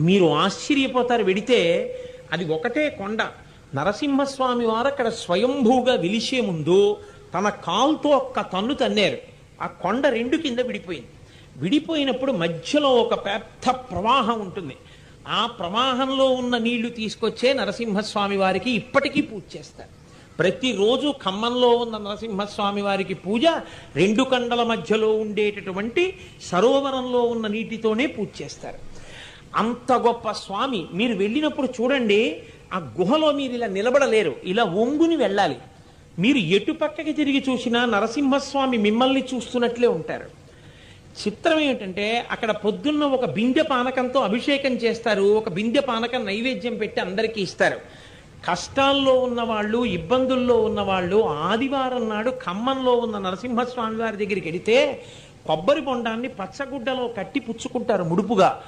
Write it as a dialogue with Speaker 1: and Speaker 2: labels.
Speaker 1: మీరు ఆశ్చర్యపోతారు. వెడితే అది ఒకటే కొండ. నరసింహస్వామి వారు అక్కడ స్వయంభూగా వెలిసే ముందు తన కాలుతో ఒక్క తన్ను తన్నారు. ఆ కొండ రెండు కింద విడిపోయింది. విడిపోయినప్పుడు మధ్యలో ఒక పెద్ద ప్రవాహం ఉంటుంది. ఆ ప్రవాహంలో ఉన్న నీళ్లు తీసుకొచ్చే నరసింహస్వామి వారికి ఇప్పటికీ పూజ చేస్తారు. ప్రతిరోజు ఖమ్మంలో ఉన్న నరసింహస్వామి వారికి పూజ రెండు కొండల మధ్యలో ఉండేటటువంటి సరోవరంలో ఉన్న నీటితోనే పూజ చేస్తారు. అంత గొప్ప స్వామి. మీరు వెళ్ళినప్పుడు చూడండి, ఆ గుహలో మీరు ఇలా నిలబడలేరు, ఇలా ఒంగుని వెళ్ళాలి. మీరు ఎటు పక్కకి తిరిగి చూసినా నరసింహస్వామి మిమ్మల్ని చూస్తున్నట్లే ఉంటారు. చిత్రం ఏమిటంటే అక్కడ పొద్దున్న ఒక బిందె పానకంతో అభిషేకం చేస్తారు. ఒక బిందె పానకం నైవేద్యం పెట్టి అందరికీ ఇస్తారు. కష్టాల్లో ఉన్నవాళ్ళు, ఇబ్బందుల్లో ఉన్నవాళ్ళు ఆదివారం నాడు ఖమ్మంలో ఉన్న నరసింహస్వామి వారి దగ్గరికి వెడితే కొబ్బరి బొండాన్ని పచ్చగుడ్డలో కట్టి పుచ్చుకుంటారు ముడుపుగా.